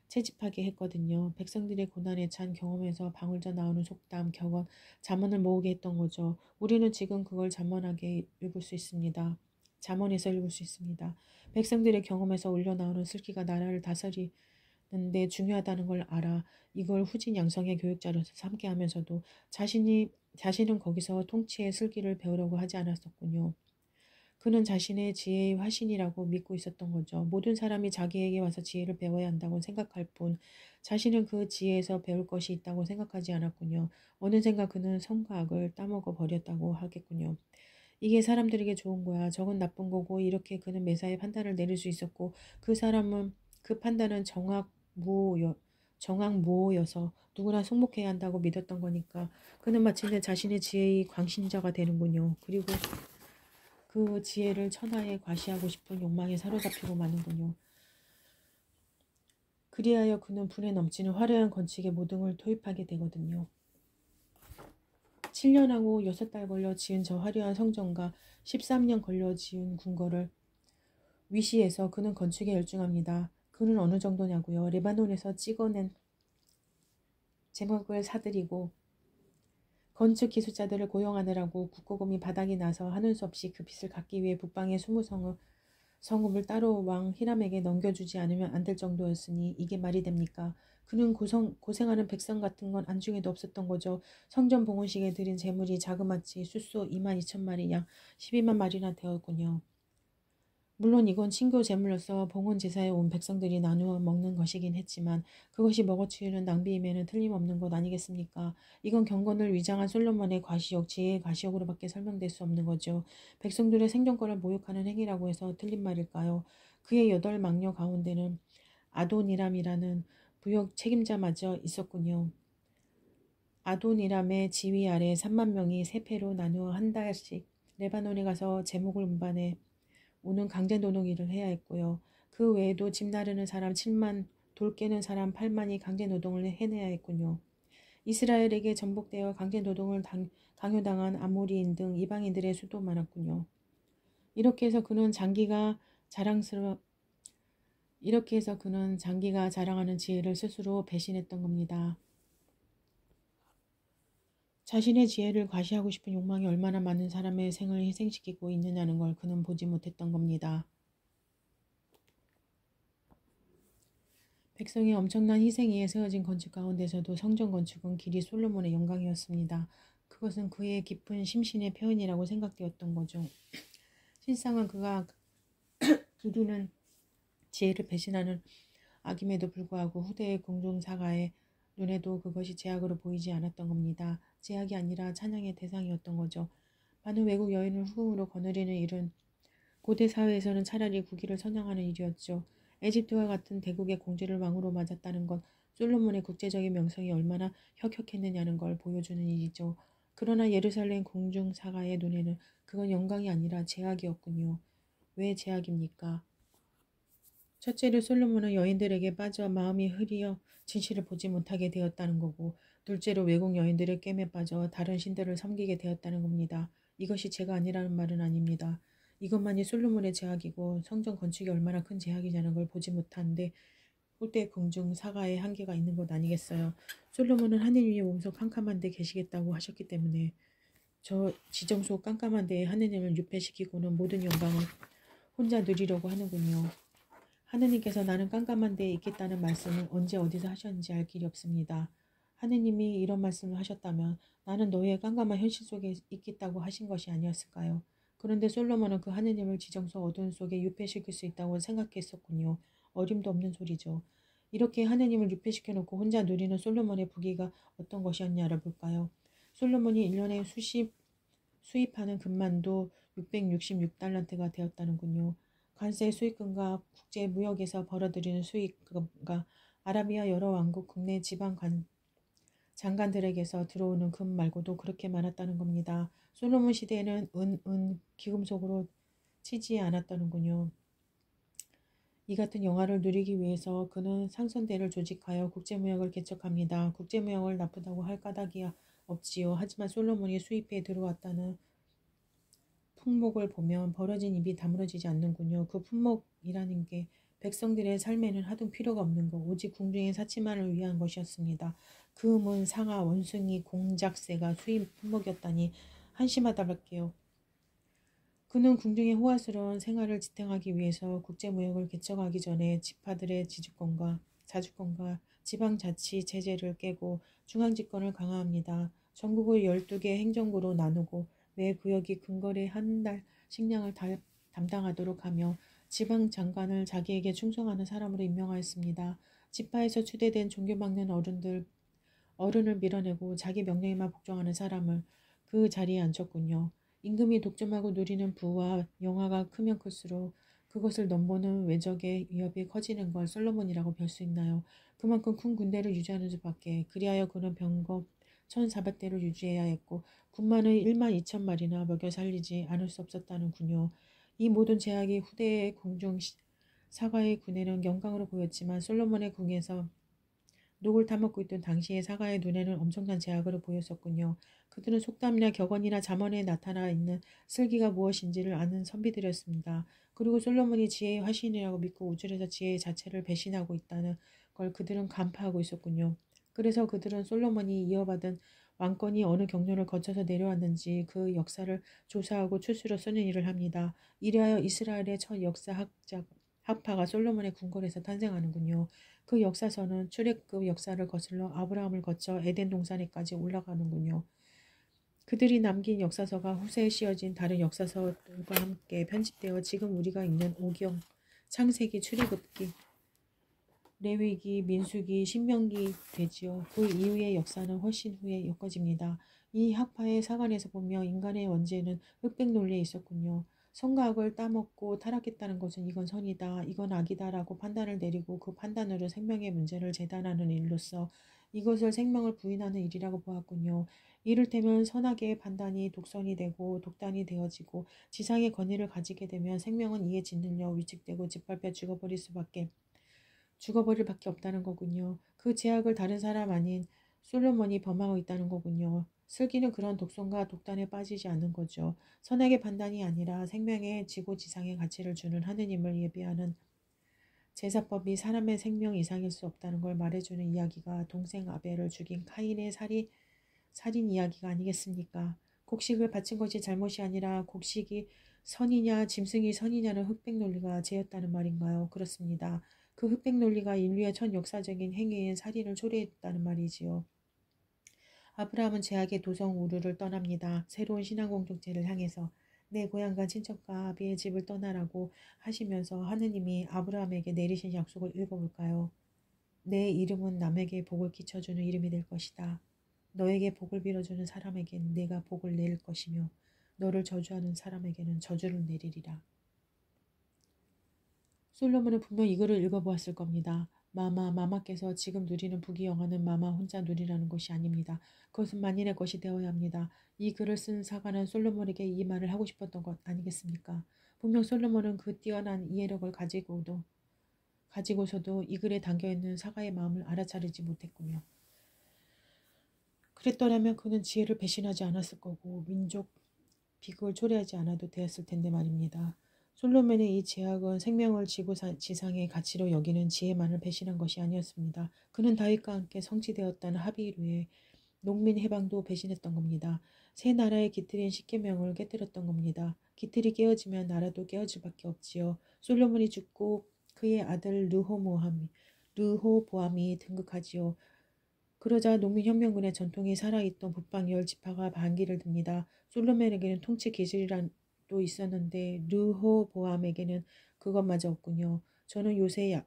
채집하게 했거든요. 백성들의 고난에 찬 경험에서 방울져 나오는 속담, 격언, 잠언을 모으게 했던 거죠. 우리는 지금 그걸 잠언하게 읽을 수 있습니다. 잠언에서 읽을 수 있습니다. 백성들의 경험에서 올려나오는 슬기가 나라를 다스리는데 중요하다는 걸 알아. 이걸 후진 양성의 교육자로서 삼게 하면서도 자신은 거기서 통치의 슬기를 배우려고 하지 않았었군요. 그는 자신의 지혜의 화신이라고 믿고 있었던 거죠. 모든 사람이 자기에게 와서 지혜를 배워야 한다고 생각할 뿐 자신은 그 지혜에서 배울 것이 있다고 생각하지 않았군요. 어느샌가 그는 성과학을 따먹어 버렸다고 하겠군요. 이게 사람들에게 좋은 거야. 저건 나쁜 거고 이렇게 그는 매사에 판단을 내릴 수 있었고 그 판단은 정확무오여서 누구나 승복해야 한다고 믿었던 거니까 그는 마침내 자신의 지혜의 광신자가 되는군요. 그리고 그 지혜를 천하에 과시하고 싶은 욕망에 사로잡히고 마는군요. 그리하여 그는 불에 넘치는 화려한 건축에 모든 투입하게 되거든요. 7년하고 6달 걸려 지은 저 화려한 성전과 13년 걸려 지은 궁궐을 위시해서 그는 건축에 열중합니다. 그는 어느 정도냐고요. 레바논에서 찍어낸 제목을 사들이고 건축 기술자들을 고용하느라고 국고금이 바닥이 나서 하는 수 없이 그 빚을 갚기 위해 북방의 20성읍을 따로 왕 히람에게 넘겨주지 않으면 안 될 정도였으니 이게 말이 됩니까? 그는 고생하는 백성 같은 건 안중에도 없었던 거죠. 성전 봉헌식에 들인 재물이 자그마치 숫소 22,000마리 양 12만 마리나 되었군요. 물론 이건 친교 제물로서 봉헌 제사에 온 백성들이 나누어 먹는 것이긴 했지만 그것이 먹어치우는 낭비임에는 틀림없는 것 아니겠습니까? 이건 경건을 위장한 솔로몬의 과시욕, 지혜의 과시욕으로밖에 설명될 수 없는 거죠. 백성들의 생존권을 모욕하는 행위라고 해서 틀린 말일까요? 그의 8망녀 가운데는 아도니람이라는 부역 책임자마저 있었군요. 아도니람의 지휘 아래 3만 명이 세 패로 나누어 한 달씩 레바논에 가서 제목을 운반해 오는 강제 노동 일을 해야 했고요. 그 외에도 집 나르는 사람 7만, 돌 깨는 사람 8만이 강제 노동을 해내야 했군요. 이스라엘에게 전복되어 강제 노동을 강요당한 아모리인 등 이방인들의 수도 많았군요. 이렇게 해서 그는 장기가 자랑하는 지혜를 스스로 배신했던 겁니다. 자신의 지혜를 과시하고 싶은 욕망이 얼마나 많은 사람의 생을 희생시키고 있느냐는 걸 그는 보지 못했던 겁니다. 백성의 엄청난 희생 위에 세워진 건축 가운데서도 성전 건축은 길이 솔로몬의 영광이었습니다. 그것은 그의 깊은 심신의 표현이라고 생각되었던 거죠. 실상은 그가 길이는 지혜를 배신하는 악임에도 불구하고 후대의 공중사가의 눈에도 그것이 제약으로 보이지 않았던 겁니다. 제약이 아니라 찬양의 대상이었던 거죠. 많은 외국 여인을 후궁으로 거느리는 일은 고대 사회에서는 차라리 국위를 선양하는 일이었죠. 에집트와 같은 대국의 공주를 왕으로 맞았다는 건 솔로몬의 국제적인 명성이 얼마나 혁혁했느냐는 걸 보여주는 일이죠. 그러나 예루살렘 공중사가의 눈에는 그건 영광이 아니라 제약이었군요. 왜 제약입니까? 첫째로 솔로몬은 여인들에게 빠져 마음이 흐리어 진실을 보지 못하게 되었다는 거고 둘째로 외국 여인들의 꿰매 빠져 다른 신들을 섬기게 되었다는 겁니다. 이것이 제가 아니라는 말은 아닙니다. 이것만이 솔로몬의 제약이고 성전 건축이 얼마나 큰 제약이냐는 걸 보지 못하는데 꼴대 궁중 사가의 한계가 있는 것 아니겠어요. 솔로몬은 하늘 위에 몸소 캄캄한 데 계시겠다고 하셨기 때문에 저 지정소 깜깜한 데에 하느님을 유폐시키고는 모든 영광을 혼자 누리려고 하는군요. 하느님께서 나는 깜깜한 데에 있겠다는 말씀을 언제 어디서 하셨는지 알 길이 없습니다. 하느님이 이런 말씀을 하셨다면 나는 너희의 깜깜한 현실 속에 있겠다고 하신 것이 아니었을까요? 그런데 솔로몬은 그 하느님을 지정소 어두운 속에 유폐시킬 수 있다고 생각했었군요. 어림도 없는 소리죠. 이렇게 하느님을 유폐시켜 놓고 혼자 누리는 솔로몬의 부귀가 어떤 것이었냐 알아볼까요? 솔로몬이 1년에 수입하는 금만도 666달란트가 되었다는군요. 관세 수익금과 국제 무역에서 벌어들이는 수익금과 아라비아 여러 왕국 국내 지방 장관들에게서 들어오는 금 말고도 그렇게 많았다는 겁니다. 솔로몬 시대에는 기금속으로 치지 않았다는군요. 이 같은 영화를 누리기 위해서 그는 상선대를 조직하여 국제무역을 개척합니다. 국제무역을 나쁘다고 할 까닭이 없지요. 하지만 솔로몬이 수입해 들어왔다는 품목을 보면 벌어진 입이 다물어지지 않는군요. 그 품목이라는 게 백성들의 삶에는 하등 필요가 없는 것, 오직 궁중의 사치만을 위한 것이었습니다. 금은 상하, 원숭이, 공작새가 수입 품목이었다니 한심하다랄게요. 그는 궁중의 호화스러운 생활을 지탱하기 위해서 국제무역을 개척하기 전에 지파들의 자주권과 지방자치 체제를 깨고 중앙집권을 강화합니다. 전국을 12개 행정구로 나누고 매 구역이 근거리 한 달 식량을 담당하도록 하며 지방 장관을 자기에게 충성하는 사람으로 임명하였습니다. 지파에서 추대된 종교 막는 어른을 밀어내고 자기 명령에만 복종하는 사람을 그 자리에 앉혔군요. 임금이 독점하고 누리는 부와 영화가 크면 클수록 그것을 넘보는 외적의 위협이 커지는 걸 솔로몬이라고 별 수 있나요? 그만큼 큰 군대를 유지하는 수밖에. 그리하여 그는 병거 1400대를 유지해야 했고 군만을 1만 2천 마리나 먹여 살리지 않을 수 없었다는군요. 이 모든 제약이 후대의 궁중 사가의 군에는 영광으로 보였지만 솔로몬의 궁에서 녹을 타먹고 있던 당시의 사가의 눈에는 엄청난 제약으로 보였었군요. 그들은 속담이나 격언이나 잠언에 나타나 있는 슬기가 무엇인지를 아는 선비들이었습니다. 그리고 솔로몬이 지혜의 화신이라고 믿고 우쭐에서 지혜 자체를 배신하고 있다는 걸 그들은 간파하고 있었군요. 그래서 그들은 솔로몬이 이어받은 왕권이 어느 경로를 거쳐서 내려왔는지 그 역사를 조사하고 추수로 쓰는 일을 합니다. 이리하여 이스라엘의 첫 학파가 솔로몬의 궁궐에서 탄생하는군요. 그 역사서는 출애굽 역사를 거슬러 아브라함을 거쳐 에덴 동산에까지 올라가는군요. 그들이 남긴 역사서가 후세에 씌어진 다른 역사서들과 함께 편집되어 지금 우리가 읽는 오경, 창세기, 출애굽기, 레위기, 민수기, 신명기 되지요. 그 이후의 역사는 훨씬 후에 엮어집니다. 이 학파의 사관에서 보며 인간의 원죄는 흑백 논리에 있었군요. 선과 악을 따먹고 타락했다는 것은 이건 선이다, 이건 악이다라고 판단을 내리고 그 판단으로 생명의 문제를 재단하는 일로서 이것을 생명을 부인하는 일이라고 보았군요. 이를테면 선악의 판단이 독선이 되고 독단이 되어지고 지상의 권위를 가지게 되면 생명은 이에 짓눌려 위축되고 짓밟혀 죽어버릴 밖에 없다는 거군요. 그 제약을 다른 사람 아닌 솔로몬이 범하고 있다는 거군요. 슬기는 그런 독선과 독단에 빠지지 않는 거죠. 선악의 판단이 아니라 생명의 지고지상의 가치를 주는 하느님을 예비하는 제사법이 사람의 생명 이상일 수 없다는 걸 말해주는 이야기가 동생 아벨을 죽인 카인의 살인 이야기가 아니겠습니까? 곡식을 바친 것이 잘못이 아니라 곡식이 선이냐 짐승이 선이냐는 흑백 논리가 죄였다는 말인가요? 그렇습니다. 그 흑백 논리가 인류의 첫 역사적인 행위인 살인을 초래했다는 말이지요. 아브라함은 제약의 도성 우르를 떠납니다. 새로운 신앙 공동체를 향해서 내 고향과 친척과 아비의 집을 떠나라고 하시면서 하느님이 아브라함에게 내리신 약속을 읽어볼까요? 내 이름은 남에게 복을 끼쳐주는 이름이 될 것이다. 너에게 복을 빌어주는 사람에게는 내가 복을 내릴 것이며 너를 저주하는 사람에게는 저주를 내리리라. 솔로몬은 분명 이거를 읽어보았을 겁니다. 마마께서 지금 누리는 부귀영화는 마마 혼자 누리라는 것이 아닙니다. 그것은 만인의 것이 되어야 합니다. 이 글을 쓴 사가는 솔로몬에게 이 말을 하고 싶었던 것 아니겠습니까? 분명 솔로몬은 그 뛰어난 이해력을 가지고서도 이 글에 담겨있는 사가의 마음을 알아차리지 못했군요. 그랬더라면 그는 지혜를 배신하지 않았을 거고 민족 비극을 초래하지 않아도 되었을 텐데 말입니다. 솔로몬의 이 제약은 생명을 지상의 가치로 여기는 지혜만을 배신한 것이 아니었습니다. 그는 다윗과 함께 성취되었다는 합의로의 농민 해방도 배신했던 겁니다. 새 나라의 기틀인 십계명을 깨뜨렸던 겁니다. 기틀이 깨어지면 나라도 깨어질 밖에 없지요. 솔로몬이 죽고 그의 아들 르호보암이 등극하지요. 그러자 농민혁명군의 전통이 살아있던 북방 열 지파가 반기를 듭니다. 솔로몬에게는 통치 기질이란도 있었는데 르호보암에게는 그것마저 없군요. 저는 요새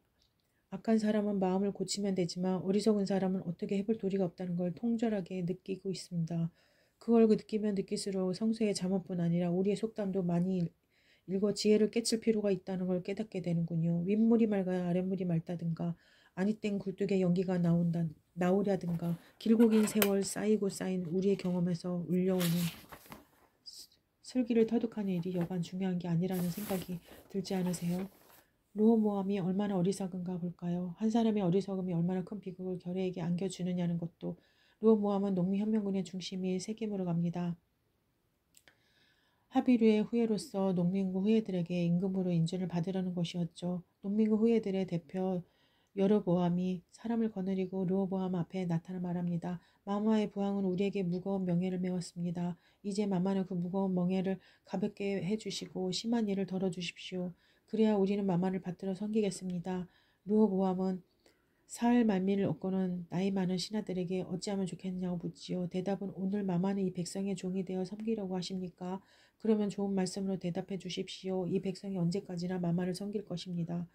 악한 사람은 마음을 고치면 되지만 어리석은 사람은 어떻게 해볼 도리가 없다는 걸 통절하게 느끼고 있습니다. 그걸 느끼면 느낄수록 성서의 잠언뿐 아니라 우리의 속담도 많이 읽어 지혜를 깨칠 필요가 있다는 걸 깨닫게 되는군요. 윗물이 맑아야 아랫물이 맑다든가 아니 땐 굴뚝에 연기가 나오려든가 길고 긴 세월 쌓이고 쌓인 우리의 경험에서 울려오는 슬기를 터득하는 일이 여간 중요한 게 아니라는 생각이 들지 않으세요? 르호보암이 얼마나 어리석은가 볼까요? 한 사람의 어리석음이 얼마나 큰 비극을 결혜에게 안겨주느냐는 것도. 르호보암은 농민혁명군의 중심이 세겜으로 갑니다. 하비루의 후예로서 농민군 후예들에게 임금으로 인준을 받으려는 것이었죠. 농민군 후예들의 대표 여로보암이 사람을 거느리고 르호보암 앞에 나타나 말합니다. 마마의 부왕은 우리에게 무거운 명예를 메웠습니다. 이제 마마는 그 무거운 멍에를 가볍게 해주시고 심한 일을 덜어주십시오. 그래야 우리는 마마를 받들어 섬기겠습니다. 르호보암은 사흘 말미를 얻고는 나이 많은 신하들에게 어찌하면 좋겠냐고 묻지요. 대답은 오늘 마마는 이 백성의 종이 되어 섬기려고 하십니까? 그러면 좋은 말씀으로 대답해 주십시오. 이 백성이 언제까지나 마마를 섬길 것입니다.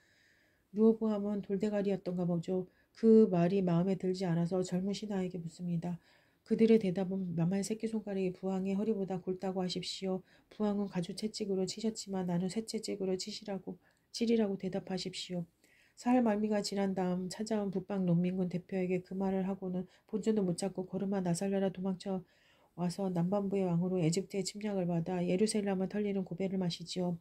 르호보암은 돌대가리였던가 보죠. 그 말이 마음에 들지 않아서 젊은 신하에게 묻습니다. 그들의 대답은 마마의 새끼손가락이 부왕의 허리보다 굵다고 하십시오. 부왕은 가죽 채찍으로 치셨지만 나는 쇠채찍으로 치리라고 대답하십시오. 사흘 말미가 지난 다음 찾아온 북방 농민군 대표에게 그 말을 하고는 본전도 못 찾고 걸음아 나살려라 도망쳐 와서 남반부의 왕으로 에집트의 침략을 받아 예루살렘을 털리는 고배를 마시지요.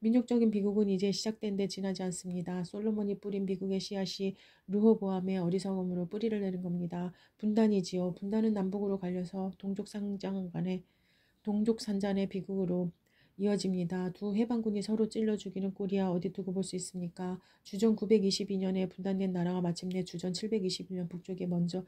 민족적인 비극은 이제 시작된 데 지나지 않습니다. 솔로몬이 뿌린 비극의 씨앗이 르호보암의 어리석음으로 뿌리를 내린 겁니다. 분단이지요. 분단은 남북으로 갈려서 동족산잔의 비극으로 이어집니다. 두 해방군이 서로 찔러 죽이는 꼴이야 어디 두고 볼 수 있습니까? 주전 922년에 분단된 나라가 마침내 주전 721년 북쪽에 먼저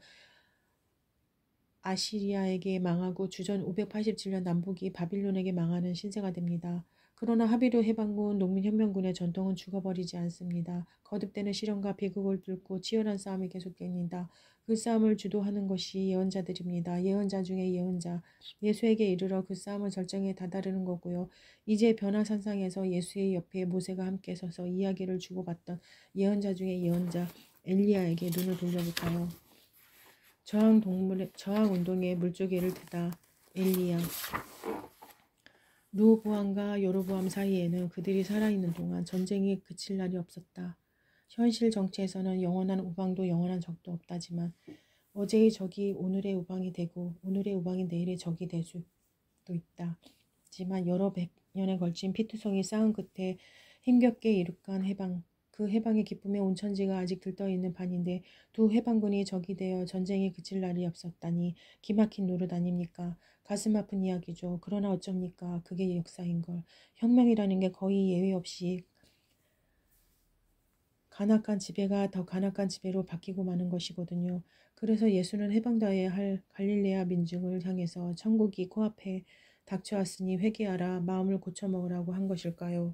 아시리아에게 망하고 주전 587년 남북이 바빌론에게 망하는 신세가 됩니다. 그러나 하비르 해방군 농민혁명군의 전통은 죽어버리지 않습니다. 거듭되는 시련과 비극을 뚫고 치열한 싸움이 계속됩니다. 그 싸움을 주도하는 것이 예언자들입니다. 예언자 중에 예언자, 예수에게 이르러 그 싸움을 절정에 다다르는 거고요. 이제 변화산상에서 예수의 옆에 모세가 함께 서서 이야기를 주고받던 예언자 중에 예언자 엘리야에게 눈을 돌려볼까요? 저항운동의 물조개를 트다 엘리야. 르호보암과 여로보암 사이에는 그들이 살아있는 동안 전쟁이 그칠 날이 없었다. 현실 정치에서는 영원한 우방도 영원한 적도 없다지만 어제의 적이 오늘의 우방이 되고 오늘의 우방이 내일의 적이 될 수도 있다. 하지만 여러 백 년에 걸친 피투성이 쌓은 끝에 힘겹게 이룩한 해방, 그 해방의 기쁨의 온천지가 아직 들떠있는 판인데 두 해방군이 적이 되어 전쟁이 그칠 날이 없었다니 기막힌 노릇 아닙니까? 가슴 아픈 이야기죠. 그러나 어쩝니까? 그게 역사인걸. 혁명이라는 게 거의 예외 없이 간악한 지배가 더 간악한 지배로 바뀌고 마는 것이거든요. 그래서 예수는 해방되어야 할 갈릴레아 민중을 향해서 천국이 코앞에 닥쳐왔으니 회개하라 마음을 고쳐먹으라고 한 것일까요?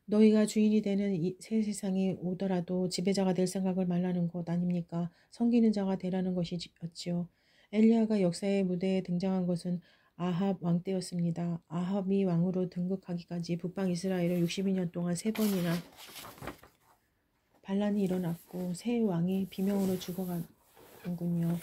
너희가 주인이 되는 이 새 세상이 오더라도 지배자가 될 생각을 말라는 것 아닙니까? 섬기는 자가 되라는 것이었지요. 엘리야가 역사의 무대에 등장한 것은 아합 왕 때였습니다. 아합이 왕으로 등극하기까지 북방 이스라엘을 62년 동안 3번이나 반란이 일어났고 새 왕이 비명으로 죽어가는군요.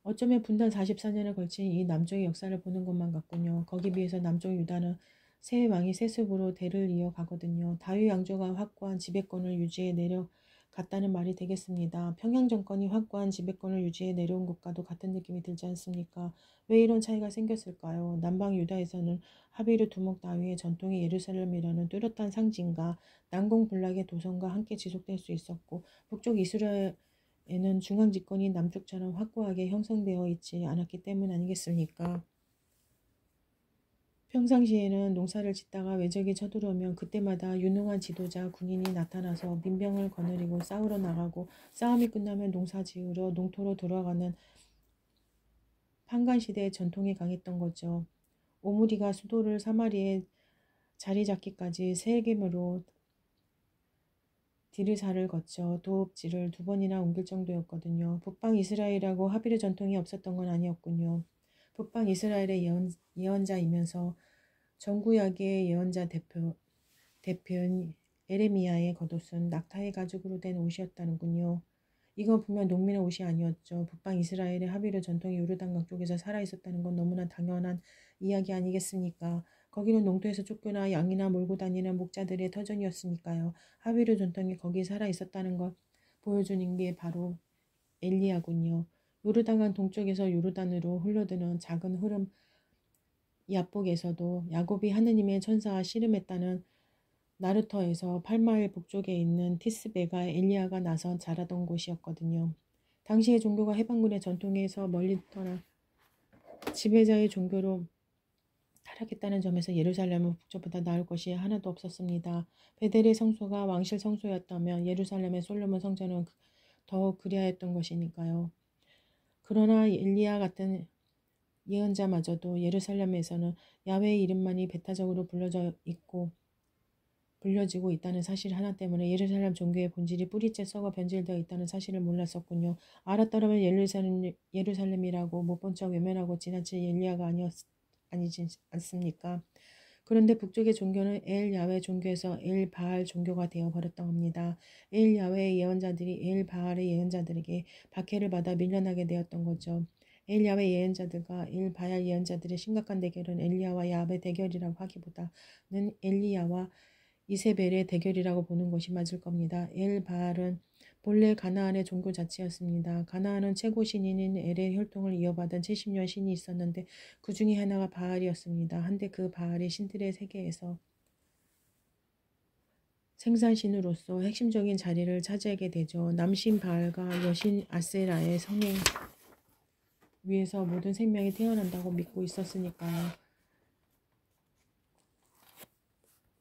어쩌면 분단 44년에 걸친 이 남쪽의 역사를 보는 것만 같군요. 거기 비해서 남쪽 유다는 새 왕이 세습으로 대를 이어가거든요. 다윗 왕조가 확고한 지배권을 유지해 내려갔다는 말이 되겠습니다. 평양 정권이 확고한 지배권을 유지해 내려온 것과도 같은 느낌이 들지 않습니까? 왜 이런 차이가 생겼을까요? 남방 유다에서는 하비르 두목 다윗의 전통의 예루살렘이라는 뚜렷한 상징과 난공불락의 도성과 함께 지속될 수 있었고 북쪽 에는 중앙 집권이 남쪽처럼 확고하게 형성되어 있지 않았기 때문 아니겠습니까? 평상시에는 농사를 짓다가 외적이 쳐들어오면 그때마다 유능한 지도자 군인이 나타나서 민병을 거느리고 싸우러 나가고 싸움이 끝나면 농사 지으러 농토로 돌아가는 판관시대의 전통이 강했던 거죠. 오므리가 수도를 사마리에 자리 잡기까지 세겜으로 디르사를 거쳐 도읍지를 2번이나 옮길 정도였거든요. 북방 이스라엘하고 합의의 전통이 없었던 건 아니었군요. 북방 이스라엘의 예언자이면서 전구약의 예언자 대표인 에레미야의 겉옷은 낙타의 가죽으로 된 옷이었다는군요. 이건 분명 농민의 옷이 아니었죠. 북방 이스라엘의 하비르 전통이 요르단강 쪽에서 살아있었다는 건 너무나 당연한 이야기 아니겠습니까? 거기는 농토에서 쫓겨나 양이나 몰고 다니는 목자들의 터전이었으니까요. 하비르 전통이 거기 살아있었다는 걸 보여주는 게 바로 엘리야군요. 요르단강 동쪽에서 요르단으로 흘러드는 작은 흐름 야복에서도 야곱이 하느님의 천사와 씨름했다는 나루터에서 8마일 북쪽에 있는 티스베가 엘리야가 나서 자라던 곳이었거든요. 당시의 종교가 해방군의 전통에서 멀리 떠나 지배자의 종교로 타락했다는 점에서 예루살렘은 북쪽보다 나을 것이 하나도 없었습니다. 베델의 성소가 왕실 성소였다면 예루살렘의 솔로몬 성전은 더욱 그리야 했던 것이니까요. 그러나 엘리야 같은 예언자마저도 예루살렘에서는 야훼의 이름만이 배타적으로 불려지고 있다는 사실 하나 때문에 예루살렘 종교의 본질이 뿌리째 썩어 변질되어 있다는 사실을 몰랐었군요. 알았더라면 예루살렘이라고 못 본 척 외면하고 지나칠 엘리야가 아니지 않습니까? 그런데 북쪽의 종교는 엘 야훼 종교에서 엘 바알 종교가 되어 버렸던 겁니다. 엘 야훼의 예언자들이 엘 바알의 예언자들에게 박해를 받아 밀려나게 되었던 거죠. 엘 야훼 예언자들과 엘 바알 예언자들의 심각한 대결은 엘리야와 야훼 대결이라고 하기보다는 엘리야와 이세벨의 대결이라고 보는 것이 맞을 겁니다. 엘 바알은 본래 가나안의 종교 자체였습니다. 가나안은 최고 신인인 엘의 혈통을 이어받은 70년 신이 있었는데 그 중에 하나가 바알이었습니다. 한데 그 바알이 신들의 세계에서 생산신으로서 핵심적인 자리를 차지하게 되죠. 남신 바알과 여신 아세라의 성행 위에서 모든 생명이 태어난다고 믿고 있었으니까요.